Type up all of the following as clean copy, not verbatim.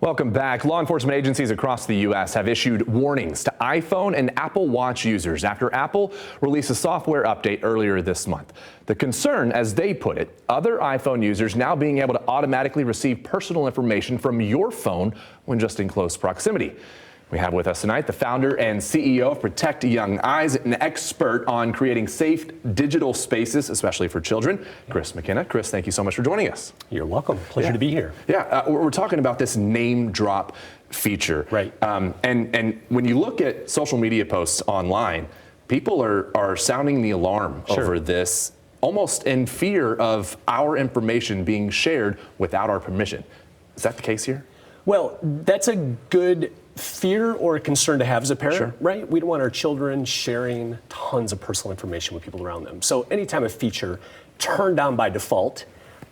Welcome back. Law enforcement agencies across the U.S. have issued warnings to iPhone and Apple Watch users after Apple released a software update earlier this month. The concern, as they put it, other iPhone users now being able to automatically receive personal information from your phone when just in close proximity. We have with us tonight the founder and CEO of Protect Young Eyes, an expert on creating safe digital spaces, especially for children, Chris McKenna. Chris, thank you so much for joining us. You're welcome. Pleasure to be here. Yeah, we're talking about this name drop feature. Right. And when you look at social media posts online, people are sounding the alarm over this, almost in fear of our information being shared without our permission. Is that the case here? Well, that's a good fear or a concern to have as a parent, right? We don't want our children sharing tons of personal information with people around them. So anytime a feature turned on by default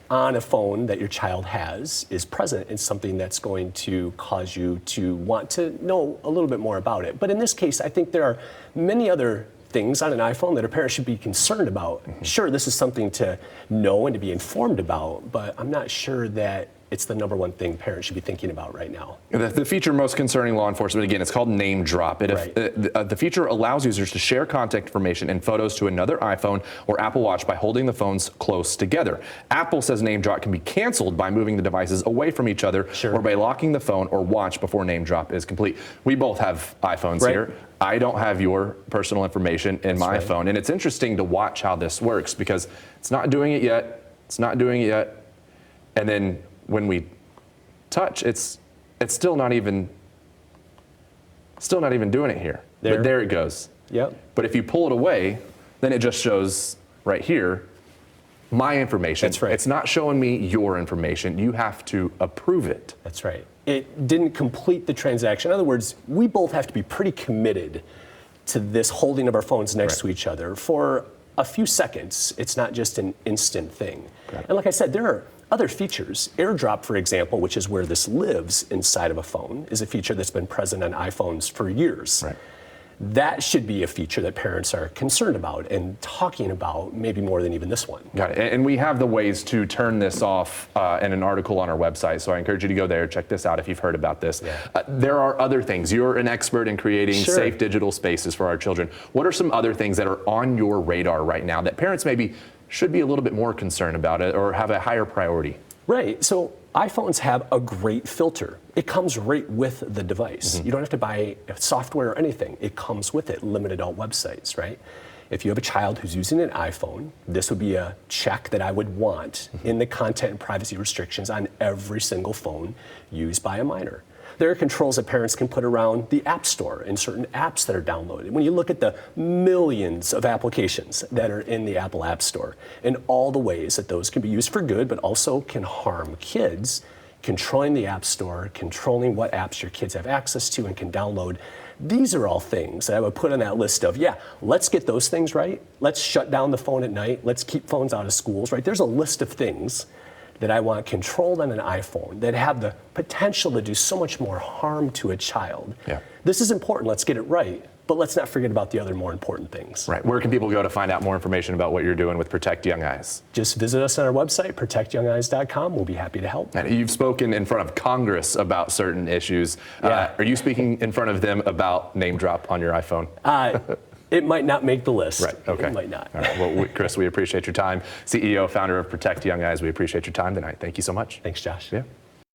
on a phone that your child has is present, it's something that's going to cause you to want to know a little bit more about it. But in this case, I think there are many other things on an iPhone that a parent should be concerned about. Sure, this is something to know and to be informed about, but I'm not sure that it's the number one thing parents should be thinking about right now. The feature most concerning law enforcement, again, it's called Name Drop. The feature allows users to share contact information and photos to another iPhone or Apple Watch by holding the phones close together. Apple says Name Drop can be canceled by moving the devices away from each other or by locking the phone or watch before Name Drop is complete. We both have iPhones here. I don't have your personal information in my phone. And it's interesting to watch how this works because it's not doing it yet. It's not doing it yet. And then when we touch, it's still not even doing it here. But there it goes. Yep. But if you pull it away, then it just shows right here my information. That's right. It's not showing me your information. You have to approve it. That's right. It didn't complete the transaction. In other words, we both have to be pretty committed to this holding of our phones next to each other for a few seconds. It's not just an instant thing. And like I said, there are other features. AirDrop, for example, which is where this lives inside of a phone, is a feature that's been present on iPhones for years. That should be a feature that parents are concerned about and talking about, maybe more than even this one. Got it. And we have the ways to turn this off in an article on our website, so I encourage you to go there, check this out if you've heard about this. There are other things. You're an expert in creating safe digital spaces for our children. What are some other things that are on your radar right now that parents maybe should be a little bit more concerned about it or have a higher priority? Right. So iPhones have a great filter. It comes right with the device. You don't have to buy software or anything. It comes with it, limited adult websites, right? If you have a child who's using an iPhone, this would be a check that I would want in the content and privacy restrictions on every single phone used by a minor. There are controls that parents can put around the App Store and certain apps that are downloaded. When you look at the millions of applications that are in the Apple App Store and all the ways that those can be used for good but also can harm kids, controlling the App Store, controlling what apps your kids have access to and can download, these are all things that I would put on that list of, let's get those things right. Let's shut down the phone at night. Let's keep phones out of schools, right? There's a list of things that I want controlled on an iPhone that have the potential to do so much more harm to a child. This is important. Let's get it right. But let's not forget about the other more important things. Right. Where can people go to find out more information about what you're doing with Protect Young Eyes? Just visit us on our website, protectyoungeyes.com. We'll be happy to help. And you've spoken in front of Congress about certain issues. Are you speaking in front of them about Name Drop on your iPhone? It might not make the list. Right, okay. It might not. All right. Well, Chris, we appreciate your time. CEO, founder of Protect Young Eyes, we appreciate your time tonight. Thank you so much. Thanks, Josh. Yeah.